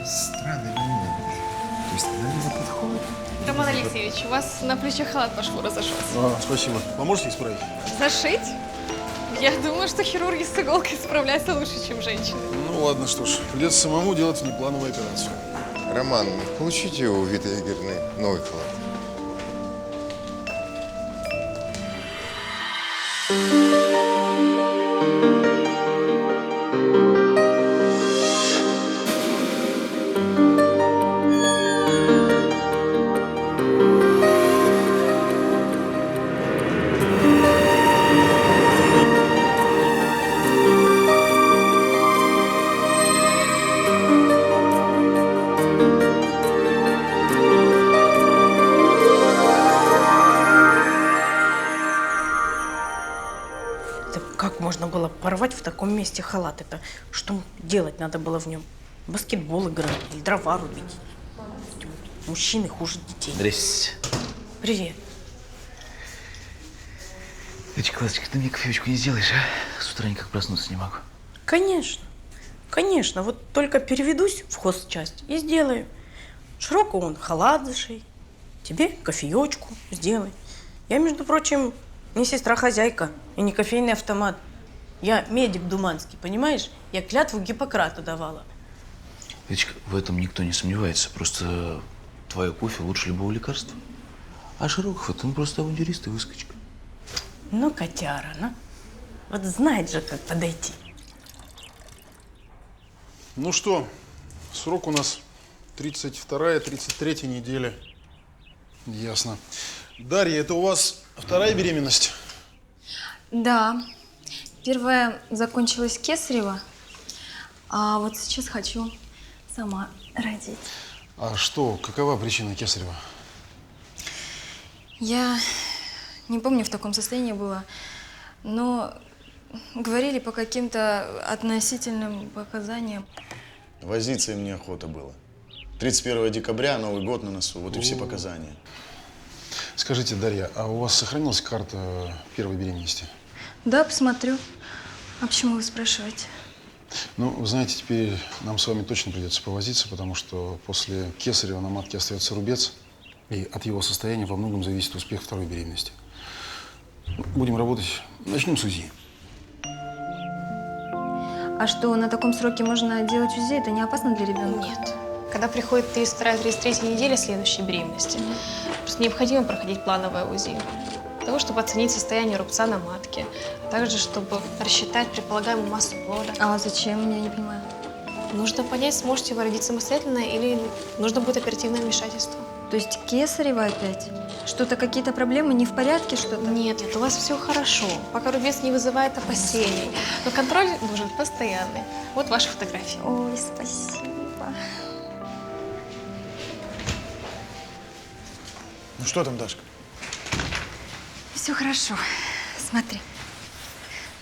Странный момент. То есть она не подходит. Роман Алексеевич, у вас на плечах халат по шву разошелся. Спасибо. Поможете исправить? Зашить? Я думаю, что хирурги с иголкой справляются лучше, чем женщины. Ну ладно, что ж, придется самому делать внеплановую операцию. Роман, получите у Виты Игоревны новый халат. Это как можно было порвать в таком месте халат? Это что делать надо было в нем? Баскетбол играть или дрова рубить? Мужчины хуже детей. Здрасте. Привет. Дочка, Ласточка, ты мне кофеечку не сделаешь, а? С утра никак проснуться не могу. Конечно. Конечно. Вот только переведусь в хозчасть и сделаю. Широко он халат зашей. Тебе кофеечку сделай. Я, между прочим, не сестра-хозяйка и не кофейный автомат. Я медик Думанский, понимаешь? Я клятву Гиппократу давала. Дочка, в этом никто не сомневается. Просто твое кофе лучше любого лекарства. А Широков, это он просто авантюрист и выскочка. Ну, котяра, ну. Вот знает же, как подойти. Ну что, срок у нас 32-я, 33-я неделя. Ясно. Дарья, это у вас вторая беременность? Да. Первая закончилась кесарево, а вот сейчас хочу сама родить. А что, какова причина кесарева? Я не помню, в таком состоянии была, но говорили по каким-то относительным показаниям. Возиться им неохота было. 31 декабря, Новый год на носу, вот и все показания. Скажите, Дарья, а у вас сохранилась карта первой беременности? Да, посмотрю. А почему вы спрашиваете? Ну, вы знаете, теперь нам с вами точно придется повозиться, потому что после кесарева на матке остается рубец, и от его состояния во многом зависит успех второй беременности. Будем работать. Начнем с УЗИ. А что, на таком сроке можно делать УЗИ? Это не опасно для ребенка? Нет. Когда приходит 32-33 неделя следующей беременности, просто необходимо проходить плановое УЗИ. Для того, чтобы оценить состояние рубца на матке, а также чтобы рассчитать предполагаемую массу плода. А зачем? Я не понимаю. Нужно понять, сможете вы родить самостоятельно или нужно будет оперативное вмешательство. То есть кесарево опять? Что-то, какие-то проблемы, не в порядке что-то? Нет, у вас все хорошо, пока рубец не вызывает опасений. Но контроль должен быть постоянный. Вот ваши фотографии. Ой, спасибо. Ну что там, Дашка? Все хорошо. Смотри,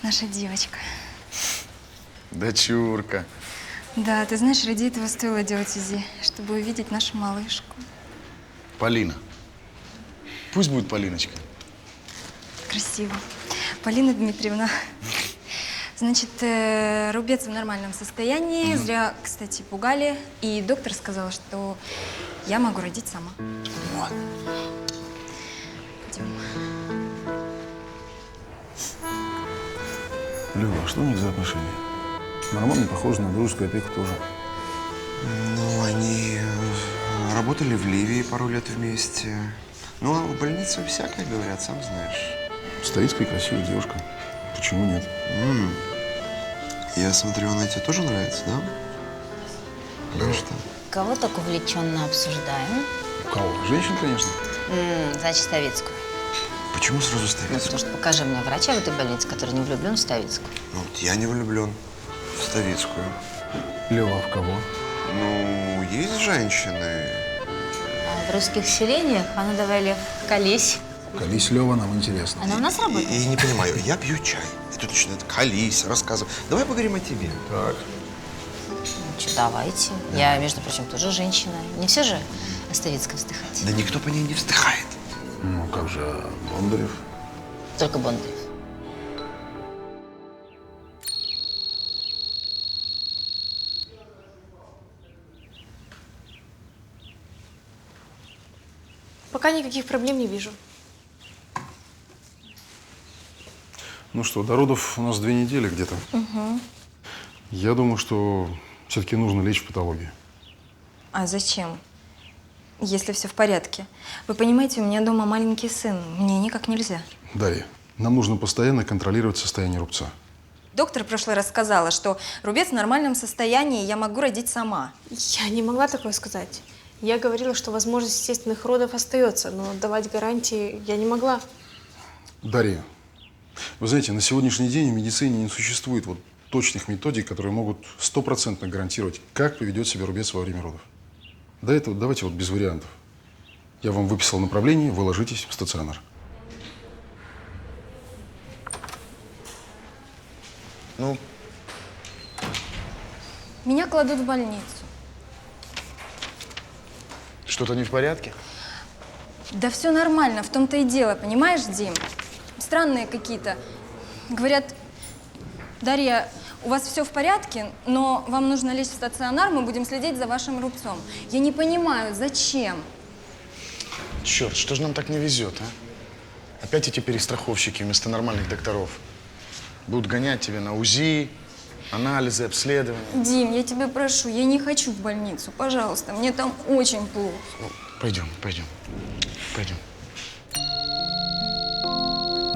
наша девочка. Дочурка. Да, ты знаешь, ради этого стоило делать УЗИ, чтобы увидеть нашу малышку. Полина. Пусть будет Полиночка. Красиво. Полина Дмитриевна. Значит, рубец в нормальном состоянии. Зря, кстати, пугали. И доктор сказал, что я могу родить сама. Вот. Пойдем. Лёва, а что у них за отношения? На Роман не похоже, на дружескую опеку тоже. Ну, они работали в Ливии пару лет вместе. Ну, а в больнице всякое говорят, сам знаешь. Ставицкая красивая девушка. Почему нет? Я смотрю, она тебе тоже нравится, да? Ну что? Кого так увлеченно обсуждаем? Кого? Женщин, конечно. Значит, Ставицкую. Почему сразу Ну, Ставицкую? потому что покажи мне врача в этой больнице, который не влюблен в Ставицкую. Ну, вот я не влюблен в Ставицкую. Лёва, а в кого? Ну, есть женщины. А в русских селениях, а ну давай, Лев, колись. Колись, Лёва, нам интересно. Она у нас работает? И не понимаю, я пью чай. И тут начинает колись, рассказывать. Давай поговорим о тебе. Так. Че, давайте. Я, между прочим, тоже женщина. Не все же о Ставицкой вздыхать. Да никто по ней не вздыхает. Ну, как же Бондарев? Только Бондарев. Пока никаких проблем не вижу. Ну что, до родов у нас 2 недели где-то. Я думаю, что все-таки нужно лечь в патологию. А зачем? Если все в порядке. Вы понимаете, у меня дома маленький сын. Мне никак нельзя. Дарья, нам нужно постоянно контролировать состояние рубца. Доктор в прошлый раз сказала, что рубец в нормальном состоянии, я могу родить сама. Я не могла такое сказать. Я говорила, что возможность естественных родов остается, но давать гарантии я не могла. Дарья, вы знаете, на сегодняшний день в медицине не существует точных методик, которые могут 100% гарантировать, как поведет себя рубец во время родов. До этого давайте без вариантов. Я вам выписал направление, вы ложитесь в стационар. Ну, Меня кладут в больницу. что-то не в порядке? Да все нормально, в том-то и дело, понимаешь, Дим? Странные какие-то. Говорят, Дарья, у вас все в порядке, но вам нужно лечь в стационар, мы будем следить за вашим рубцом. Я не понимаю, зачем? Черт, что же нам так не везет, а? Опять эти перестраховщики вместо нормальных докторов. Будут гонять тебя на УЗИ, анализы, обследования. Дим, я тебя прошу, я не хочу в больницу, пожалуйста, мне там очень плохо. Ну, пойдем.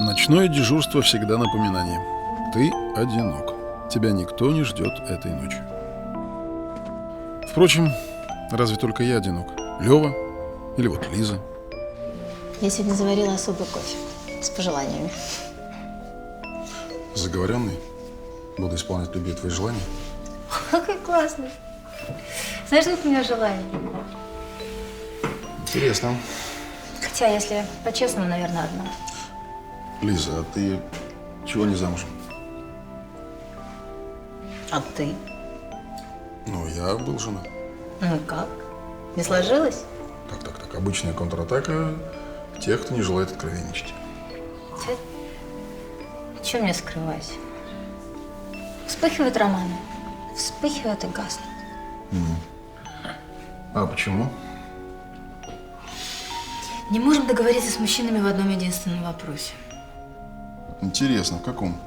Ночное дежурство всегда напоминание. Ты одинок. Тебя никто не ждет этой ночью. Впрочем, разве только я одинок? Лёва или Лиза? Я сегодня заварила особый кофе с пожеланиями. Заговоренный? Буду исполнять любые твои желания. Какой классный. Знаешь, сколько у меня желаний? Интересно. Хотя, если по-честному, наверное, одно. Лиза, а ты чего не замужем? А ты? Ну, я был женат. Ну и как? Не сложилось? Так. Обычная контратака тех, кто не желает откровенничать. Чего мне скрывать? Вспыхивают романы. Вспыхивают и гаснут. А почему? Не можем договориться с мужчинами в одном единственном вопросе. Интересно, в каком?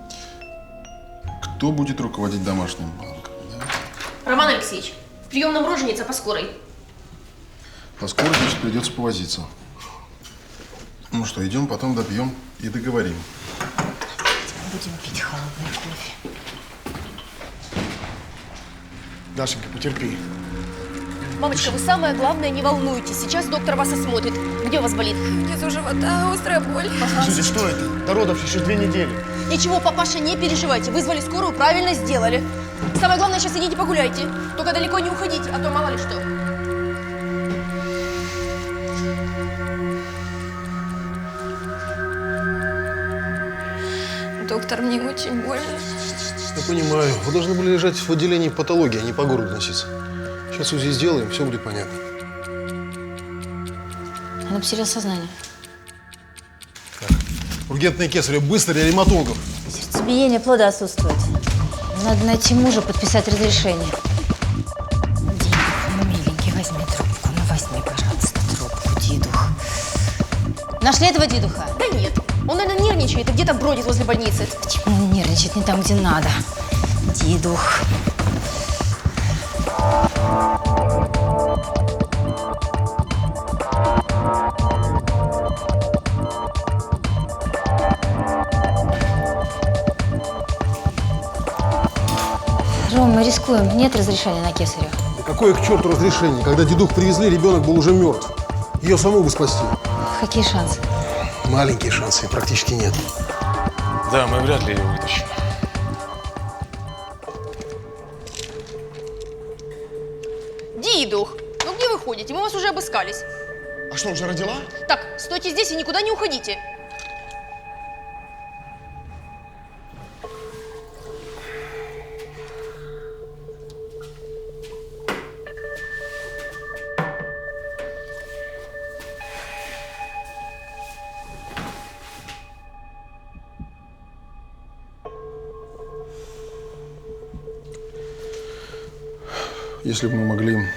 Кто будет руководить домашним банком? Да? Роман Алексеевич, в приемном роженица по скорой. По скорой, значит, придется повозиться. Ну что, идем, потом допьем и договорим. Будем пить холодный кофе. Дашенька, потерпи. Мамочка, вы самое главное, не волнуйтесь. Сейчас доктор вас осмотрит. Где у вас болит? Внизу живота острая боль. Слушайте, что это? До родов еще 2 недели. Ничего, папаша, не переживайте. Вызвали скорую, правильно сделали. Самое главное, сейчас идите погуляйте. Только далеко не уходите, а то мало ли что. Доктор, мне очень больно. Я понимаю. Вы должны были лежать в отделении патологии, а не по городу носиться. Сейчас УЗИ сделаем, все будет понятно. Она потеряла сознание. Ургентное кесарево, быстро, реаниматологов. Сердцебиение плода отсутствует. Надо найти мужа, подписать разрешение. Дедух, ну, миленький, возьми трубку. Ну, возьми, пожалуйста, трубку, дедух. Нашли этого дедуха? Да нет, он, наверное, нервничает и где-то бродит возле больницы. Почему он нервничает не там, где надо? Дедух. Ром, мы рискуем. Нет разрешения на кесарево. Да какое к черту разрешение? Когда дедух привезли, ребенок был уже мертв. Ее саму бы спасти. Какие шансы? Маленькие шансы, практически нет. Да, мы вряд ли ее вытащим. Дедух, ну где вы ходите? Мы вас уже обыскались. А что, уже родила? Так, стойте здесь и никуда не уходите. Если бы мы могли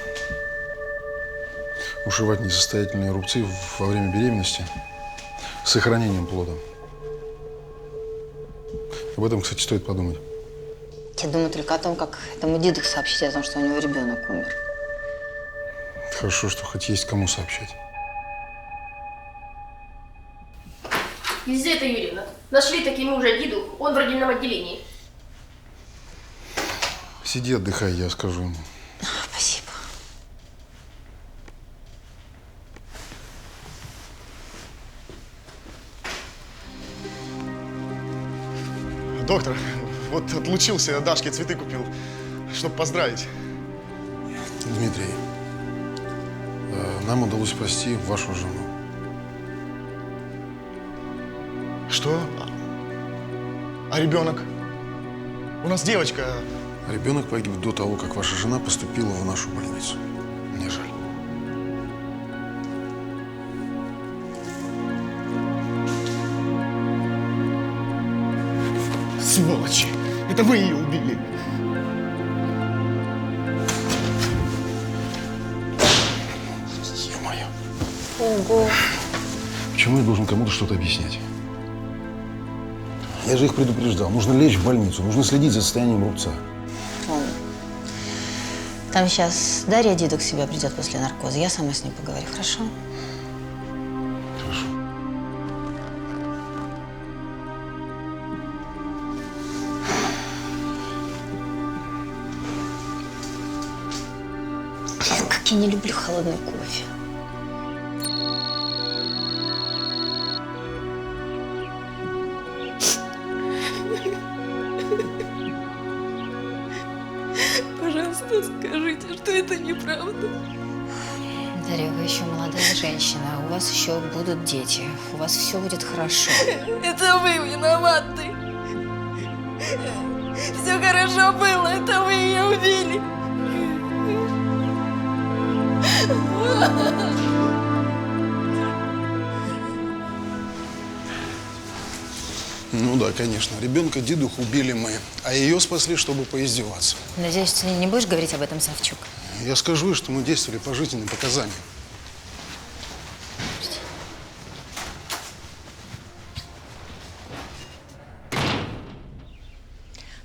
ушивать несостоятельные рубцы во время беременности с сохранением плода. Об этом, кстати, стоит подумать. Я думаю только о том, как этому деду сообщить о том, что у него ребенок умер. Хорошо, что хоть есть кому сообщать. Елизавета Юрьевна, нашли такие мужа деду, он в родильном отделении. Сиди, отдыхай, я скажу ему. Спасибо. Доктор, вот отлучился, я Дашке цветы купил, чтобы поздравить. Дмитрий, нам удалось спасти вашу жену. Что? А ребенок? У нас девочка. Ребенок погиб до того, как ваша жена поступила в нашу больницу. Мне жаль. Сволочи! Это вы ее убили! Ё-моё. Ого. Почему я должен кому-то что-то объяснять? Я же их предупреждал. Нужно лечь в больницу, нужно следить за состоянием рубца. Там сейчас Дарья деду к себе придет после наркоза. Я сама с ней поговорю, хорошо? Хорошо. Как я не люблю холодный кофе. Пожалуйста, скажите, что это неправда. Дарья, вы еще молодая женщина, у вас еще будут дети, у вас все будет хорошо. Это вы виноваты. Все хорошо было, это вы ее убили. Ну да, конечно. Ребенка дедуху убили мы, а ее спасли, чтобы поиздеваться. Надеюсь, ты не будешь говорить об этом, Савчук? Я скажу, что мы действовали по жизненным показаниям.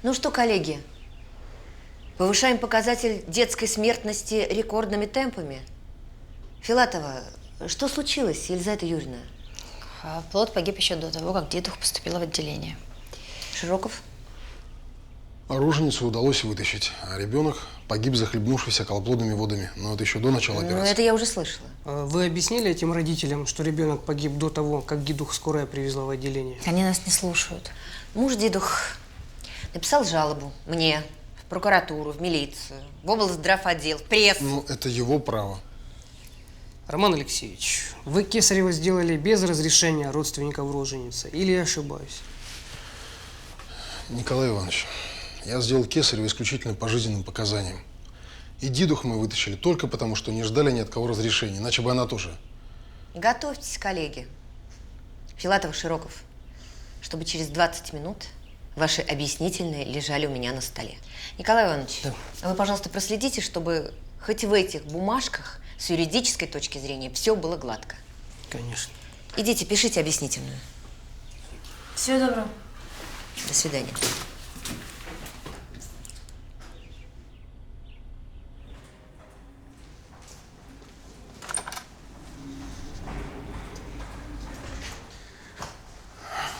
Ну что, коллеги, повышаем показатель детской смертности рекордными темпами. Филатова, что случилось, Елизавета Юрьевна? Плод погиб еще до того, как дедуха поступила в отделение. Широков? А роженицу удалось вытащить, а ребенок погиб, захлебнувшись околоплодными водами. Но это еще до начала Ну, операции. это я уже слышала. Вы объяснили этим родителям, что ребенок погиб до того, как дедуха скорая привезла в отделение? Они нас не слушают. Муж дедух написал жалобу мне, в прокуратуру, в милицию, в облздравотдел, в прессу. Ну, это его право. Роман Алексеевич, вы кесарево сделали без разрешения родственников роженицы, или я ошибаюсь? Николай Иванович, я сделал кесарево исключительно по жизненным показаниям. И дедух мы вытащили только потому, что не ждали ни от кого разрешения, иначе бы она тоже. Готовьтесь, коллеги. Филатов, Широков, чтобы через 20 минут ваши объяснительные лежали у меня на столе. Николай Иванович, Да. вы, пожалуйста, проследите, чтобы хоть в этих бумажках с юридической точки зрения все было гладко. Конечно. Идите, пишите объяснительную. Всего доброго. До свидания.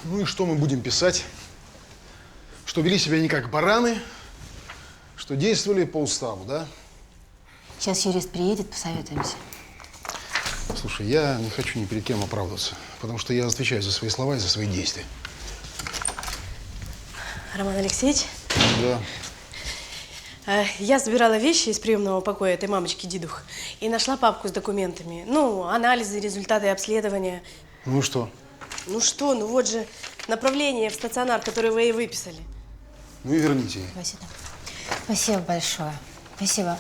Ну и что мы будем писать? Что вели себя не как бараны, что действовали по уставу, да? Сейчас юрист приедет, посоветуемся. Слушай, я не хочу ни перед кем оправдываться, потому что я отвечаю за свои слова и за свои действия. Роман Алексеевич, Да. я забирала вещи из приемного покоя этой мамочки дедух и нашла папку с документами. Ну, анализы, результаты обследования. Ну и что? Ну что, ну вот же направление в стационар, которое вы ей выписали. Ну и верните ей. Спасибо. Спасибо большое. Спасибо.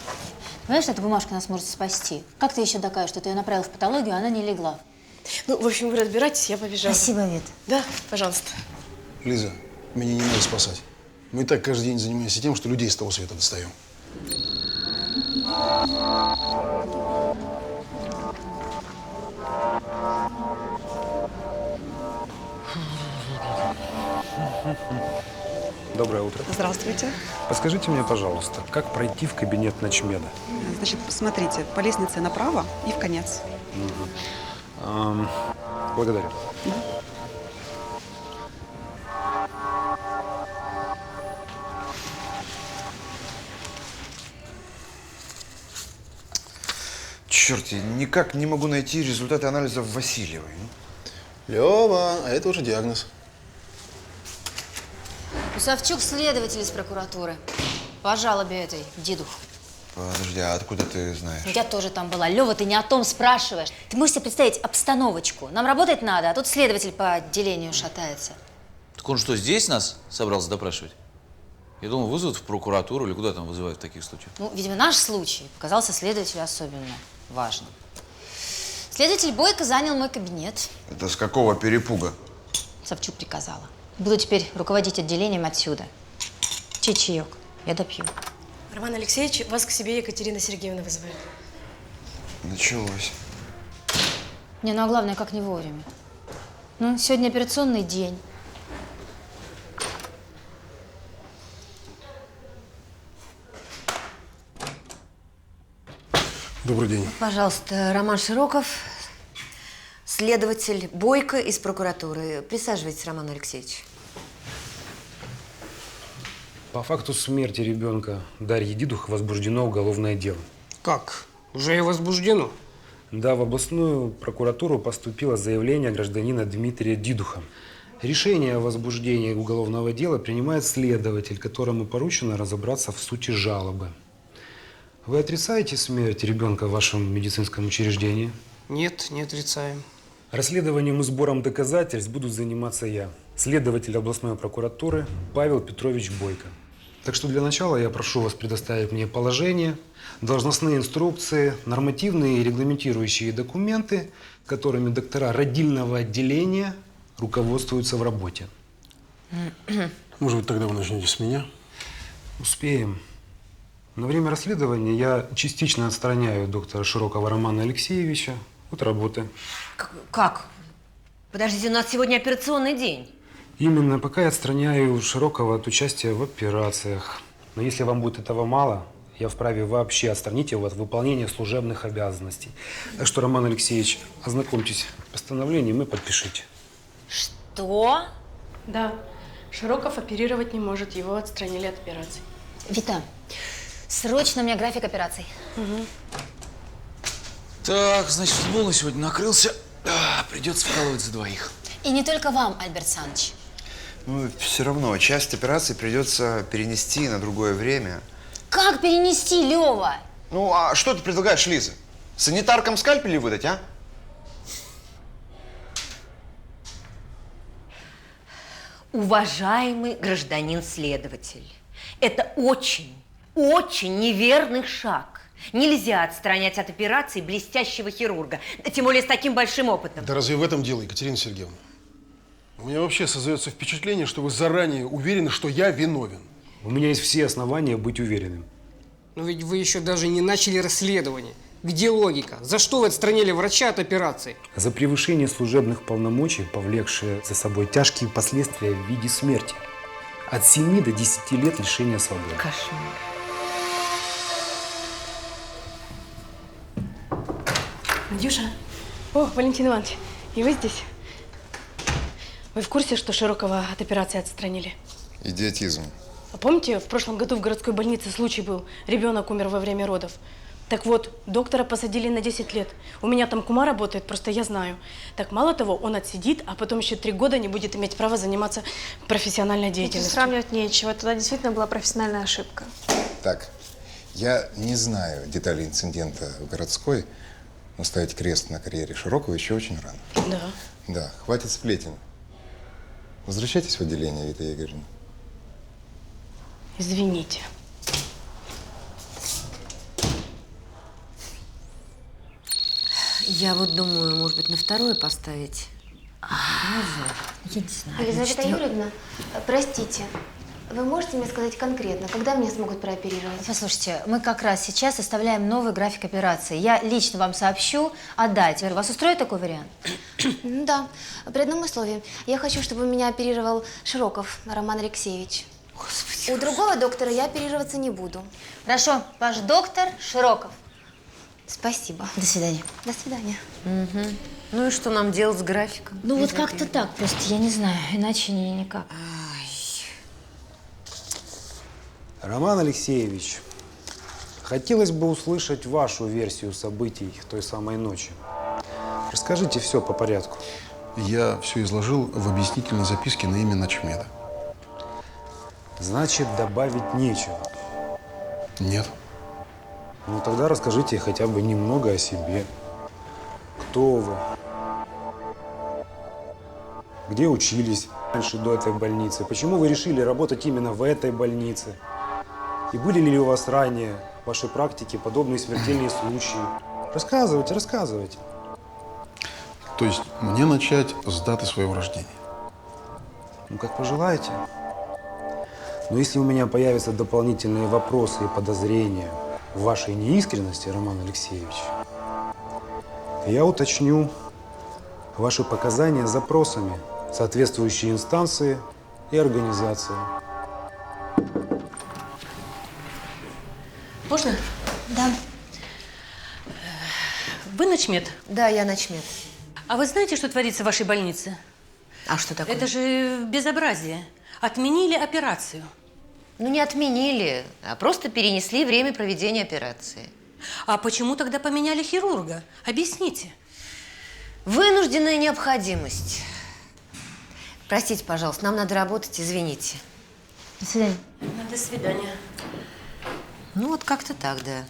Знаешь, эта бумажка нас может спасти. Как ты еще докажешь, что ты ее направил в патологию, а она не легла? Ну, в общем, вы разбирайтесь, я побежала. Спасибо, Вит. Да, пожалуйста. Лиза, меня не надо спасать. Мы и так каждый день занимаемся тем, что людей с того света достаем. Доброе утро. Здравствуйте. Подскажите мне, пожалуйста, как пройти в кабинет начмеда? Значит, посмотрите, по лестнице направо и в конец. Благодарю. Черт, я никак не могу найти результаты анализов Васильевой. Лёва, а это уже диагноз. Усовчук следователь из прокуратуры. По жалобе этой дедуху. Подожди, а откуда ты знаешь? Я тоже там была. Лёва, ты не о том спрашиваешь. Ты можешь себе представить обстановочку? Нам работать надо, а тут следователь по отделению шатается. Так он что, здесь нас собрался допрашивать? Я думал, вызовут в прокуратуру или куда там вызывают в таких случаях? Ну, видимо, наш случай показался следователю особенно важным. Следователь Бойко занял мой кабинет. Это с какого перепуга? Савчук приказала. Буду теперь руководить отделением отсюда. Чаек. Я допью. Роман Алексеевич, вас к себе Екатерина Сергеевна вызывает. Началось. Не, ну а главное, как не вовремя. Ну, сегодня операционный день. Добрый день. Пожалуйста, Роман Широков, следователь Бойко из прокуратуры. Присаживайтесь, Роман Алексеевич. По факту смерти ребенка Дарьи Дидух возбуждено уголовное дело. Как? Уже и возбуждено? Да, в областную прокуратуру поступило заявление гражданина Дмитрия Дидуха. Решение о возбуждении уголовного дела принимает следователь, которому поручено разобраться в сути жалобы. Вы отрицаете смерть ребенка в вашем медицинском учреждении? Нет, не отрицаем. Расследованием и сбором доказательств буду заниматься я, следователь областной прокуратуры Павел Петрович Бойко. Так что для начала я прошу вас предоставить мне положение, должностные инструкции, нормативные и регламентирующие документы, которыми доктора родильного отделения руководствуются в работе. Может быть, тогда вы начнете с меня? Успеем. На время расследования я частично отстраняю доктора Широкова Романа Алексеевича от работы. Как? Подождите, у нас сегодня операционный день. Именно пока я отстраняю Широкова от участия в операциях. Но если вам будет этого мало, я вправе вообще отстранить его от выполнения служебных обязанностей. Так что, Роман Алексеевич, ознакомьтесь с постановлением и подпишите. Что? Да. Широков оперировать не может, его отстранили от операций. Вита, срочно у меня график операций. Угу. Так, значит, футбол на сегодня накрылся. Придется вкалывать за двоих. И не только вам, Альберт Саныч. Ну, все равно, часть операции придется перенести на другое время. Как перенести, Лёва? Ну, а что ты предлагаешь, Лиза? Санитаркам скальпели выдать, а? Уважаемый гражданин-следователь, это очень неверный шаг. Нельзя отстранять от операции блестящего хирурга, тем более с таким большим опытом. Да разве в этом дело, Екатерина Сергеевна? У меня вообще создается впечатление, что вы заранее уверены, что я виновен. У меня есть все основания быть уверенным. Но ведь вы еще даже не начали расследование. Где логика? За что вы отстранили врача от операции? За превышение служебных полномочий, повлекшее за собой тяжкие последствия в виде смерти. От 7 до 10 лет лишения свободы. Кошмар. Надюша. О, Валентин Иванович, и вы здесь? Вы в курсе, что Широкова от операции отстранили? Идиотизм. А помните, в прошлом году в городской больнице случай был? Ребенок умер во время родов. Так вот, доктора посадили на 10 лет. У меня там кума работает, просто я знаю. Так мало того, он отсидит, а потом еще 3 года не будет иметь права заниматься профессиональной деятельностью. Сравнивать нечего. Тогда действительно была профессиональная ошибка. Так, я не знаю деталей инцидента в городской, но ставить крест на карьере Широкова еще очень рано. Да. Да, хватит сплетен. Возвращайтесь в отделение, Вита Игоревна. Извините. Я вот думаю, может быть, на второе поставить. Я не знаю. Елизавета Юрьевна, простите, Вы можете мне сказать конкретно, когда меня смогут прооперировать? Послушайте, мы как раз сейчас составляем новый график операции. Я лично вам сообщу о дате. Вас устроит такой вариант? Да, при одном условии. Я хочу, чтобы меня оперировал Широков Роман Алексеевич. Господи. У другого доктора я оперироваться не буду. Хорошо, ваш доктор Широков. Спасибо. До свидания. До свидания. Угу. Ну и что нам делать с графиком? Ну вот как-то так, просто я не знаю, иначе никак. Роман Алексеевич, хотелось бы услышать вашу версию событий той самой ночи. Расскажите все по порядку. Я все изложил в объяснительной записке на имя Начмеда. Значит, добавить нечего. Нет. Ну тогда расскажите хотя бы немного о себе. Кто вы? Где учились раньше до этой больницы? Почему вы решили работать именно в этой больнице? И были ли у вас ранее в вашей практике подобные смертельные случаи? Рассказывайте, рассказывайте. То есть мне начать с даты своего рождения? Ну, как пожелаете. Но если у меня появятся дополнительные вопросы и подозрения в вашей неискренности, Роман Алексеевич, я уточню ваши показания запросами в соответствующие инстанции и организации. Можно? Да. Вы Начмед? Да, я Начмед. А вы знаете, что творится в вашей больнице? А что такое? Это же безобразие. Отменили операцию. Ну, не отменили, а просто перенесли время проведения операции. А почему тогда поменяли хирурга? Объясните. Вынужденная необходимость. Простите, пожалуйста, нам надо работать, извините. До свидания. До свидания. Ну, вот как-то так, да.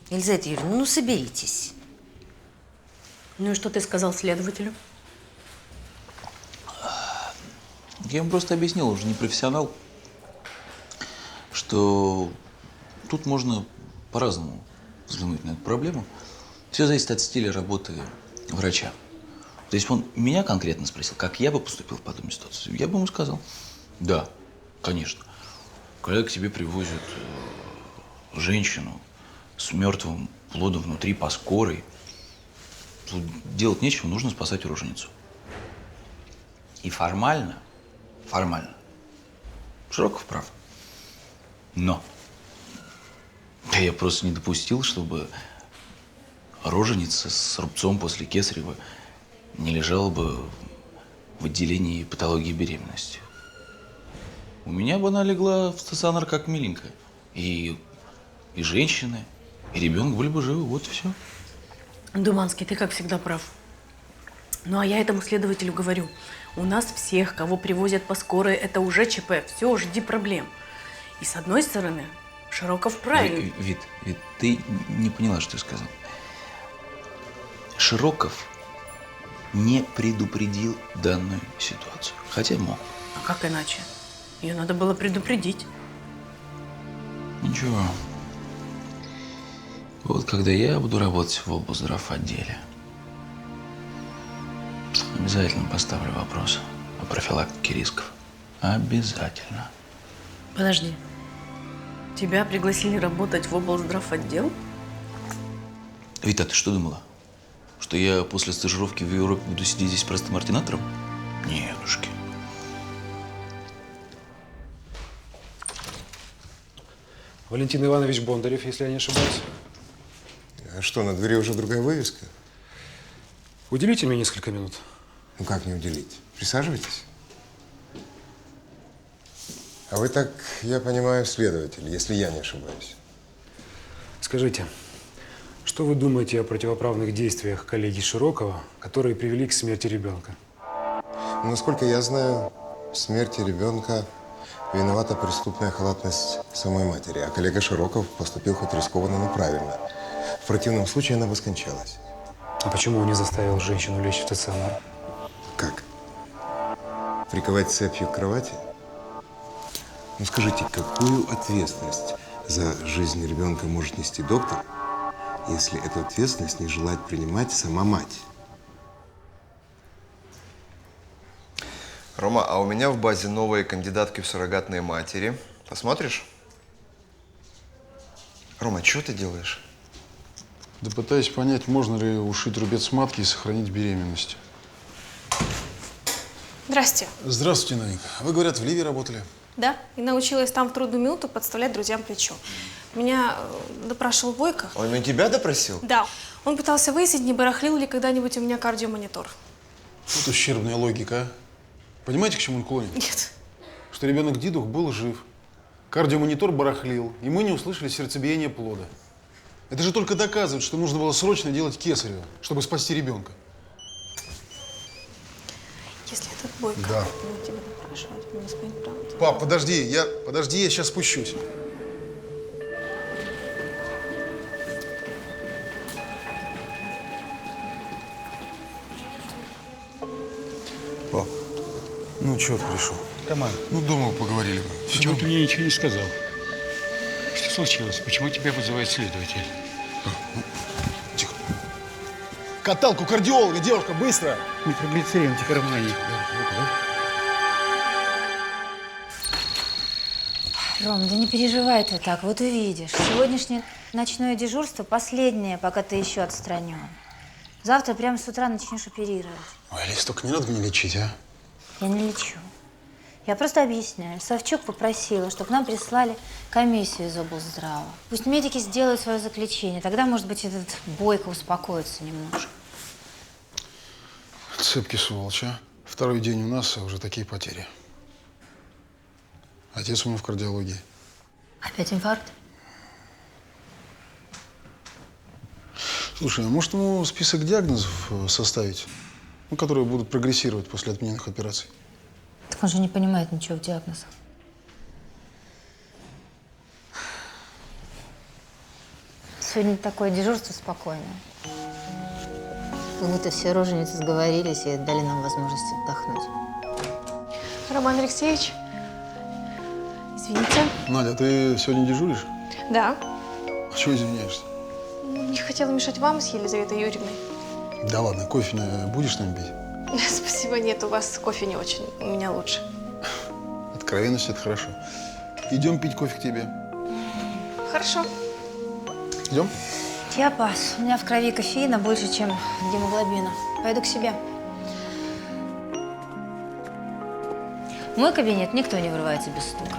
Елизавета Юрьевна, ну соберитесь. Ну и что ты сказал следователю? Я ему просто объяснил, он же не профессионал, что тут можно по-разному взглянуть на эту проблему. Все зависит от стиля работы врача. То есть он меня конкретно спросил, как я бы поступил в подобной ситуации. Я бы ему сказал, да, конечно. Когда к тебе привозят женщину с мертвым плодом внутри по скорой, тут делать нечего, нужно спасать роженицу. И формально, Широков прав. Но я просто не допустил, чтобы роженица с рубцом после кесарева не лежала бы в отделении патологии беременности. У меня бы она легла в стационар как миленькая. И женщины, и ребенок были бы живы. Вот и все. Думанский, ты, как всегда, прав. Ну, а я этому следователю говорю. У нас всех, кого привозят по скорой, это уже ЧП. Все, жди проблем. И с одной стороны, Широков правильный. Вит, ты не поняла, что я сказал. Широков не предупредил данную ситуацию. Хотя мог. А как иначе? Ее надо было предупредить. Ничего. Вот когда я буду работать в облздравотделе, обязательно поставлю вопрос о профилактике рисков. Обязательно. Подожди. Тебя пригласили работать в облздравотдел? Вита, ты что думала? Что я после стажировки в Европе буду сидеть здесь простым ординатором? Нетушки. Валентин Иванович Бондарев, если я не ошибаюсь. А что, на двери уже другая вывеска? Уделите мне несколько минут. Ну как не уделить? Присаживайтесь. А вы так, я понимаю, следователь, если я не ошибаюсь. Скажите, что вы думаете о противоправных действиях коллеги Широкова, которые привели к смерти ребенка? Насколько я знаю, в смерти ребенка виновата преступная халатность самой матери, а коллега Широков поступил хоть рискованно, но правильно. В противном случае она бы скончалась. А почему он не заставил женщину лечь в стационар? Как? Приковать цепью к кровати? Ну скажите, какую ответственность за жизнь ребенка может нести доктор, если эту ответственность не желает принимать сама мать? Рома, а у меня в базе новые кандидатки в суррогатные матери. Посмотришь? Рома, что ты делаешь? Да пытаюсь понять, можно ли ушить рубец матки и сохранить беременность. Здрасте. Здравствуйте, Новенька. Вы, говорят, в Ливии работали? Да, и научилась там в трудную минуту подставлять друзьям плечо. Меня допрашивал Бойко. Он и тебя допросил? Да. Он пытался выяснить, не барахлил ли когда-нибудь у меня кардиомонитор. Вот ущербная логика, а. Понимаете, к чему он клонит? Нет. Что ребенок Дидух был жив, кардиомонитор барахлил, и мы не услышали сердцебиение плода. Это же только доказывает, что нужно было срочно делать кесарево, чтобы спасти ребенка. Если этот Бойко Да. будет тебя допрашивать, он воспримет правду. Пап, подожди, я сейчас спущусь. Пап, ну чё ты пришел? Роман, Ну, дома поговорили бы. почему ты мне ничего не сказал? Что случилось? Почему тебя вызывает следователь? Каталку кардиолога, девушка, быстро! Нитроглицерин в кармане. Ром, да не переживай ты так, вот увидишь. Сегодняшнее ночное дежурство последнее, пока ты еще отстранен. Завтра прямо с утра начнешь оперировать. Ой, Алис, только не надо меня лечить, а? Я не лечу. Я просто объясняю. Савчук попросила, чтобы к нам прислали комиссию из облздрава. Пусть медики сделают свое заключение. Тогда, может быть, этот Бойко успокоится немножко. Цепкий сволочь, а? Второй день у нас, а уже такие потери. Отец у меня в кардиологии. Опять инфаркт? Слушай, а может ему список диагнозов составить, ну, которые будут прогрессировать после отмененных операций? Так он же не понимает ничего в диагнозах. Сегодня такое дежурство спокойное. Как будто все роженицы сговорились и дали нам возможность отдохнуть. Роман Алексеевич, извините. Надя, ты сегодня дежуришь? Да. А чего извиняешься? Не хотела мешать вам с Елизаветой Юрьевной. Да ладно, кофе будешь нам пить? Спасибо, нет, у вас кофе не очень, у меня лучше. Откровенность – это хорошо. Идем пить кофе к тебе. Хорошо. Идем? Я пас. У меня в крови кофеина больше, чем гемоглобина. Пойду к себе. В мой кабинет никто не врывается без стука.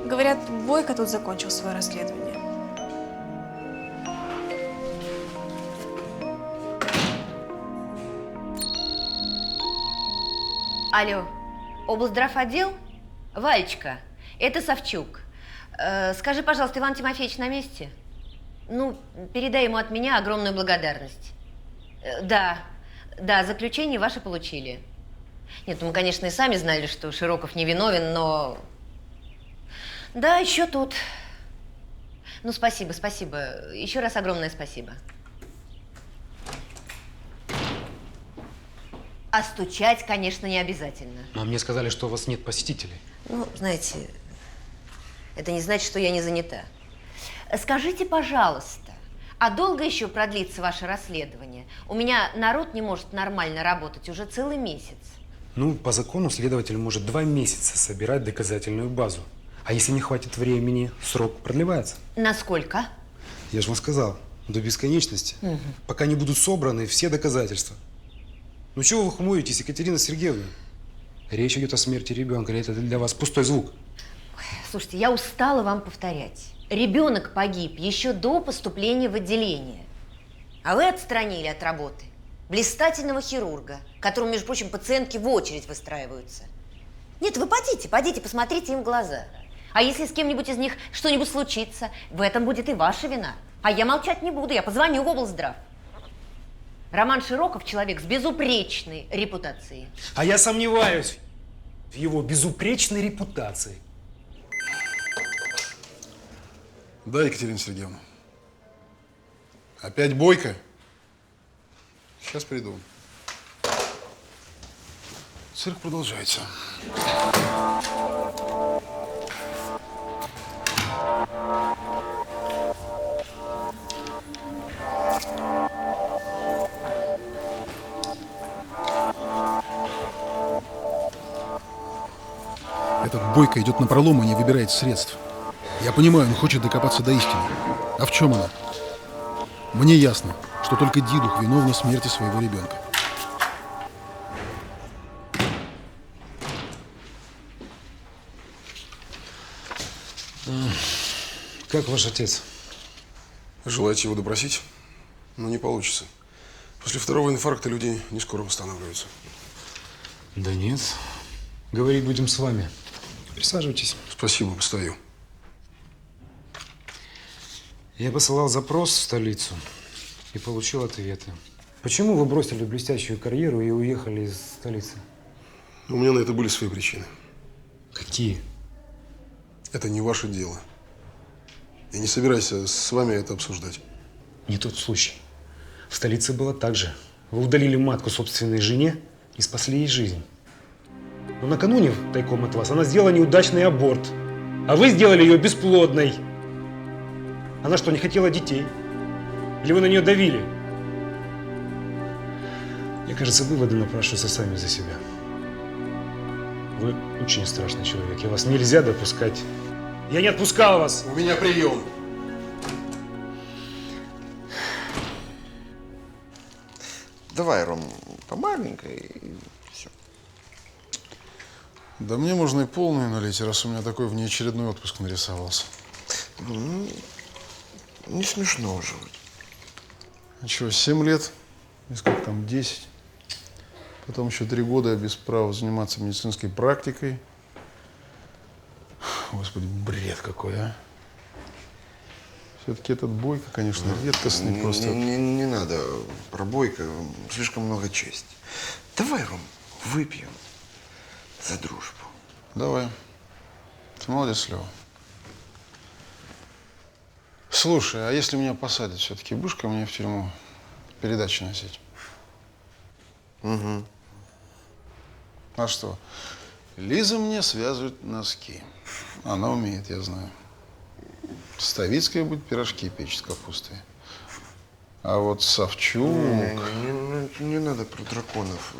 Говорят, Бойко тут закончил свое расследование. Алло, облздравотдел? Валечка, это Савчук. Скажи, пожалуйста, Иван Тимофеевич на месте? Ну, передай ему от меня огромную благодарность. Да, заключение ваше получили. Нет, мы, конечно, и сами знали, что Широков невиновен, но… Да, еще тут. Ну, спасибо. Еще раз огромное спасибо. А стучать, конечно, не обязательно. Но мне сказали, что у вас нет посетителей. Ну, знаете, это не значит, что я не занята. Скажите, пожалуйста, а долго еще продлится ваше расследование? У меня народ не может нормально работать уже целый месяц. Ну, по закону следователь может 2 месяца собирать доказательную базу. А если не хватит времени, срок продлевается. Насколько? Я же вам сказал, до бесконечности. Угу. Пока не будут собраны все доказательства. Ну чего вы хмуритесь, Екатерина Сергеевна? Речь идет о смерти ребенка, или это для вас пустой звук? Слушайте, я устала вам повторять. Ребенок погиб еще до поступления в отделение. А вы отстранили от работы блистательного хирурга, которому, между прочим, пациентки в очередь выстраиваются. Нет, вы подите, посмотрите им в глаза. А если с кем-нибудь из них что-нибудь случится, в этом будет и ваша вина. А я молчать не буду, я позвоню в облздрав. Роман Широков – человек с безупречной репутацией. А я сомневаюсь в его безупречной репутации. Да, Екатерина Сергеевна. Опять Бойко? Сейчас приду. Цирк продолжается. Этот Бойко идет напролом и не выбирает средств. Я понимаю, он хочет докопаться до истины. А в чем она? Мне ясно, что только Дидух виновна в смерти своего ребенка. Как ваш отец? Желаете его допросить? Но не получится. После второго инфаркта люди не скоро восстанавливаются. Да нет. Говорить будем с вами. Присаживайтесь. Спасибо, постою. Я посылал запрос в столицу и получил ответы. Почему вы бросили блестящую карьеру и уехали из столицы? У меня на это были свои причины. Какие? Это не ваше дело. Я не собираюсь с вами это обсуждать. Не тот случай. В столице было так же. Вы удалили матку собственной жене и спасли ей жизнь. Но накануне, тайком от вас, она сделала неудачный аборт. А вы сделали ее бесплодной. Она что, не хотела детей? Или вы на нее давили? Мне кажется, выводы напрашиваются сами за себя. Вы очень страшный человек, и вас нельзя допускать. Я не отпускал вас! У меня прием. Давай, Ром, по маленькой и все. Да мне можно и полную налить, раз у меня такой внеочередной отпуск нарисовался. Ну, не смешно уже. А что, 7 лет? И сколько там, 10? Потом еще 3 года я без права заниматься медицинской практикой. Господи, бред какой, а. Все-таки этот Бойко, конечно, редкостный просто. Не надо про Бойко, слишком много чести. Давай, Ром, выпьем за дружбу. Давай. Ты молодец, Лева. Слушай, а если меня посадят все-таки, будешь ко мне в тюрьму передачи носить? Угу. А что? Лиза мне связывает носки. Она умеет, я знаю. Ставицкая будет пирожки печь с капустой. А вот Савчук… Не надо про драконов.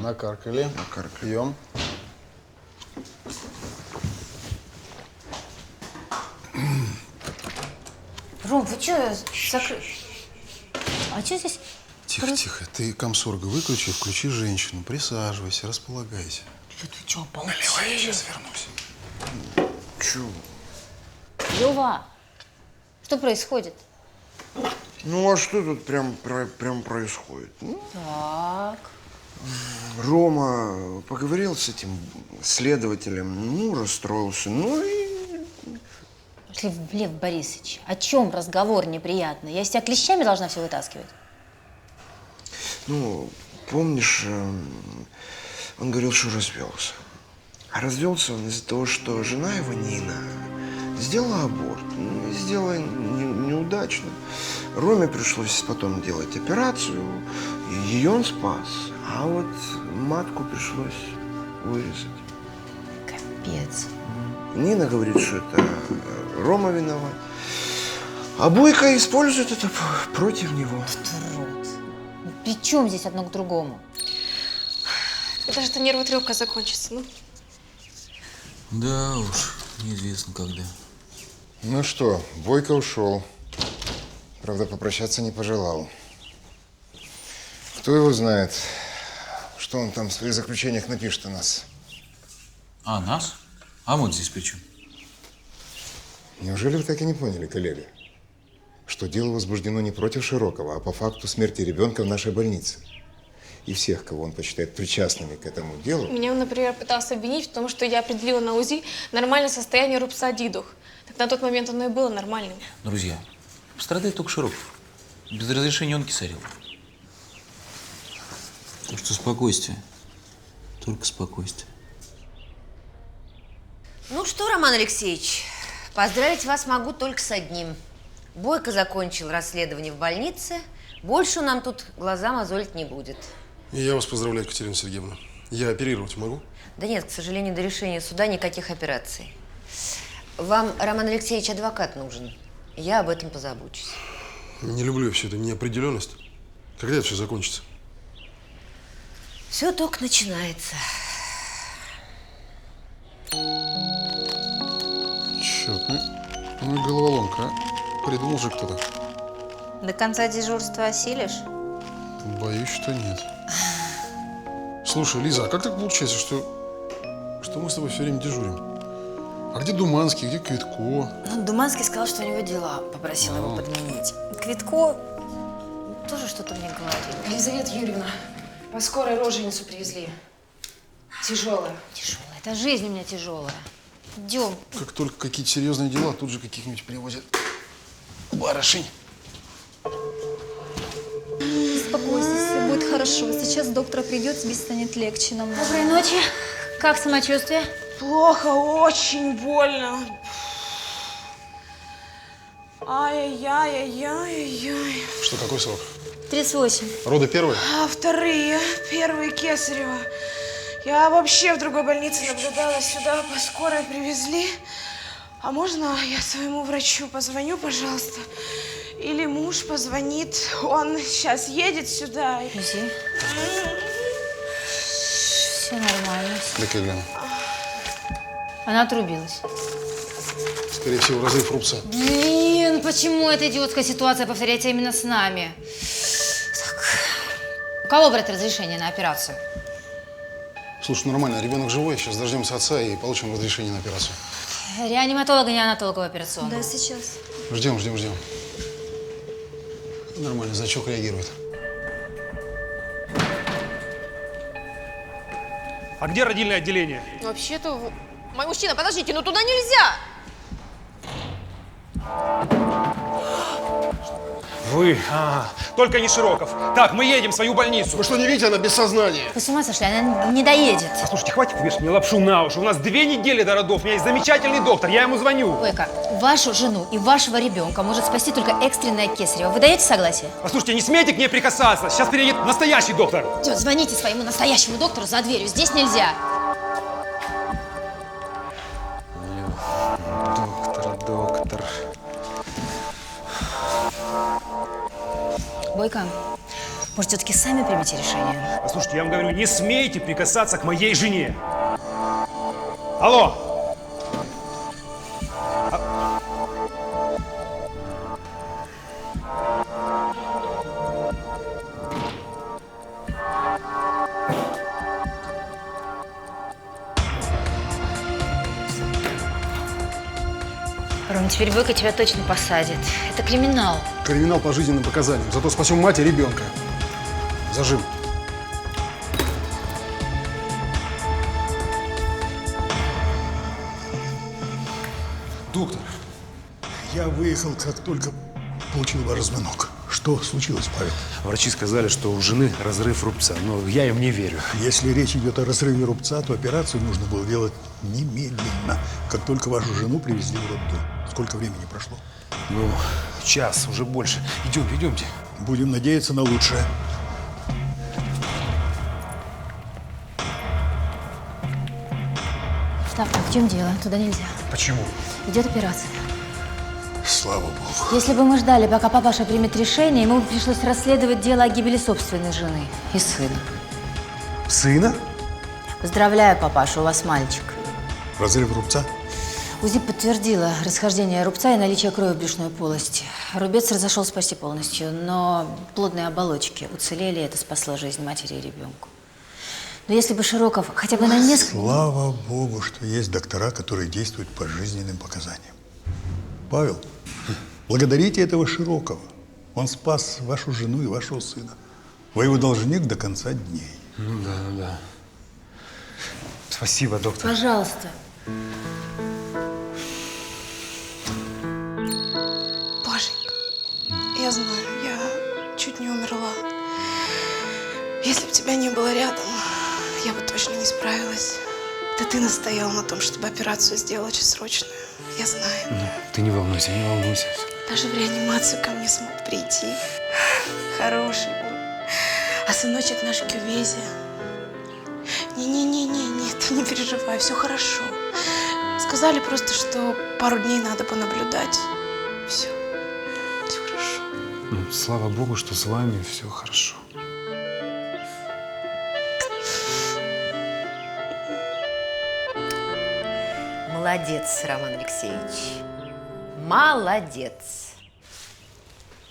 Накаркали. Пьем. Ром, вы что, А что здесь? Тихо, тихо. Ты комсорга выключи, включи женщину. Присаживайся, располагайся. Ты что, Наливай, я сейчас вернусь. Чё? Лёва, что происходит? Ну, а что тут прям происходит? Ну, Так. Рома поговорил с этим следователем, ну, расстроился, ну и… Лев Борисович, о чем разговор неприятный? Я из тебя клещами должна все вытаскивать? Ну, помнишь, он говорил, что развелся. А развелся он из-за того, что жена его, Нина, сделала аборт. Ну, сделала неудачно. Роме пришлось потом делать операцию, и ее он спас. А вот матку пришлось вырезать. Капец. Нина говорит, что это Рома виноват. А Бойко использует это против него. При чем здесь одно к другому? Это же эта нервотрепка закончится, ну. Да уж, неизвестно когда. Ну что, Бойко ушел. Правда, попрощаться не пожелал. Кто его знает, что он там в своих заключениях напишет о нас. А нас? А мы здесь при чем? Неужели вы так и не поняли, коллега? Что дело возбуждено не против Широкова, а по факту смерти ребенка в нашей больнице. И всех, кого он почитает причастными к этому делу… Меня он, например, пытался обвинить в том, что я определила на УЗИ нормальное состояние рубца Дидух. Так на тот момент оно и было нормальным. Друзья, пострадает только Широков. Без разрешения он кесарил. Так что спокойствие. Только спокойствие. Ну что, Роман Алексеевич, поздравить вас могу только с одним. Бойко закончил расследование в больнице. Больше он нам тут глаза мозолить не будет. И я вас поздравляю, Екатерина Сергеевна. Я оперировать могу? Да нет, к сожалению, до решения суда никаких операций. Вам, Роман Алексеевич, адвокат нужен. Я об этом позабочусь. Не люблю я всю эту неопределенность. Когда это все закончится? Все только начинается. Черт, ну и головоломка, а? Придумал же кто-то. До конца дежурства осилишь? Боюсь, что нет. Слушай, Лиза, а как так получается, что мы с тобой все время дежурим? А где Думанский, где Квитко? Ну, Думанский сказал, что у него дела. Попросил его подменить. Квитко тоже что-то мне говорил. Елизавета Юрьевна, по скорой роженицу привезли. Тяжелая. Тяжелая. Это жизнь у меня тяжелая. Идем. Как только какие-то серьезные дела, тут же каких-нибудь привозят барышень. Успокойся, все будет хорошо. Сейчас доктор придет, тебе станет легче намного. Доброй ночи. Как самочувствие? Плохо, очень больно. Ай-яй-яй-яй-яй-яй. Что, какой срок? 38. Роды первые? А вторые, первые Кесарева. Я вообще в другой больнице наблюдала, сюда по скорой привезли. А можно я своему врачу позвоню, пожалуйста? Или муж позвонит, он сейчас едет сюда. Все нормально. Дай-ка я гляну. Она отрубилась. Скорее всего, разрыв рубца. Блин, почему эта идиотская ситуация повторяется именно с нами? Так. У кого брать разрешение на операцию? Слушай, нормально, ребенок живой, сейчас дождемся отца и получим разрешение на операцию. Реаниматолога, неонатолога в операционную. Да, сейчас. Ждем. Нормально, зрачок реагирует. А где родильное отделение? Вообще-то, мой мужчина, подождите, ну туда нельзя! Вы? Только не Широков. Так, мы едем в свою больницу. Вы что, не видите, она без сознания? Вы с ума сошли, она не доедет. Послушайте, хватит вешать мне лапшу на уши. У нас 2 недели до родов. У меня есть замечательный доктор, я ему звоню. Бойко, вашу жену и вашего ребенка может спасти только экстренное кесарево. Вы даете согласие? Послушайте, не смейте к ней прикасаться. Сейчас приедет настоящий доктор. Все, звоните своему настоящему доктору за дверью. Здесь нельзя. Доктор. Бойко, может, все-таки сами примите решение? Послушайте, я вам говорю, не смейте прикасаться к моей жене. Алло! Ром, теперь Бойко тебя точно посадит. Это криминал. Криминал по жизненным показаниям. Зато спасем мать и ребенка. Зажим. Доктор, я выехал, как только получил ваш звонок. Что случилось, Павел? Врачи сказали, что у жены разрыв рубца, но я им не верю. Если речь идет о разрыве рубца, то операцию нужно было делать немедленно, как только вашу жену привезли в роддом. Сколько времени прошло? Ну, час, уже больше. Идемте. Будем надеяться на лучшее. Так, в чем дело? Туда нельзя. Почему? Идет операция. Слава Богу. Если бы мы ждали, пока папаша примет решение, ему бы пришлось расследовать дело о гибели собственной жены и сына. Сына? Поздравляю, папаша, у вас мальчик. Разрыв рубца? УЗИ подтвердила расхождение рубца и наличие крови в брюшной полости. Рубец разошелся почти полностью, но плодные оболочки уцелели, и это спасло жизнь матери и ребенку. Но если бы Широков хотя бы на несколько... Слава Богу, что есть доктора, которые действуют по жизненным показаниям. Павел, благодарите этого Широкова. Он спас вашу жену и вашего сына. Вы его должник до конца дней. Ну да. Спасибо, доктор. Пожалуйста. Пашенька, я знаю, я чуть не умерла. Если бы тебя не было рядом, я бы точно не справилась. Да ты настоял на том, чтобы операцию сделать очень срочную. Я знаю. Ну, ты не волнуйся. Даже в реанимацию ко мне смог прийти. Хороший был. А сыночек наш в кювезе. Не, ты не переживай, все хорошо. Сказали просто, что пару дней надо понаблюдать. Все хорошо. Ну, слава Богу, что с вами все хорошо. Молодец, Роман Алексеевич. Молодец.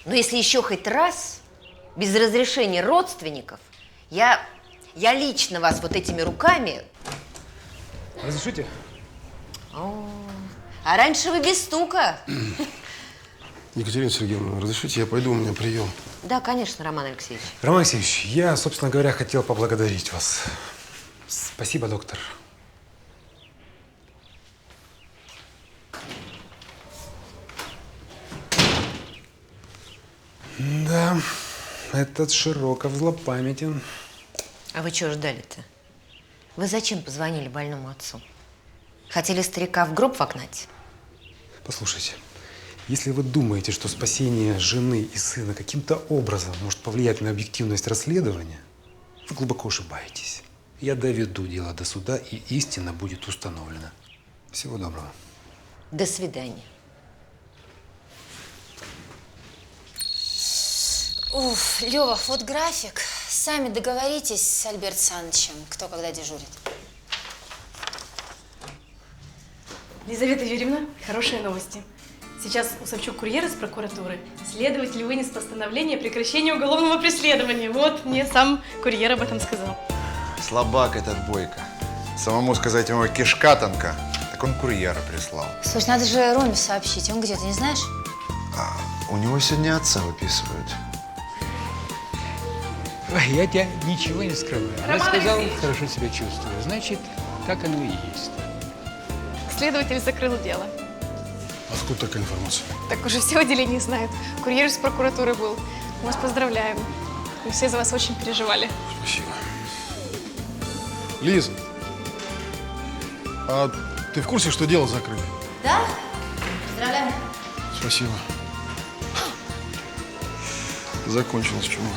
Но если еще хоть раз, без разрешения родственников, я лично вас вот этими руками... Разрешите? А раньше вы без стука. Екатерина Сергеевна, разрешите, я пойду, у меня прием. Да, конечно, Роман Алексеевич. Роман Алексеевич, я, собственно говоря, хотел поблагодарить вас. Спасибо, доктор. Да, этот Широков злопамятен. А вы чего ждали-то? Вы зачем позвонили больному отцу? Хотели старика в гроб вогнать? Послушайте, если вы думаете, что спасение жены и сына каким-то образом может повлиять на объективность расследования, вы глубоко ошибаетесь. Я доведу дело до суда, и истина будет установлена. Всего доброго. До свидания. Уф, Лёва, вот график. Сами договоритесь с Альбертом Санычем, кто когда дежурит. Елизавета Юрьевна, хорошие новости. Сейчас у Савчук курьер из прокуратуры. Следователь вынес постановление о прекращении уголовного преследования. Вот, мне сам курьер об этом сказал. Слабак этот Бойко. Самому сказать ему кишка тонка, так он курьера прислал. Слушай, надо же Роме сообщить. Он где, ты не знаешь? У него сегодня отца выписывают. Я тебя ничего не скрываю. Она Роман сказала, Алексеевич. хорошо себя чувствую. Значит, так оно и есть. Следователь закрыл дело. Откуда такая информация? Так уже все в отделении знают. Курьер из прокуратуры был. Мы вас поздравляем. Мы все за вас очень переживали. Спасибо. Лиза, а ты в курсе, что дело закрыли? Да? Поздравляем. Спасибо. Закончилась чума.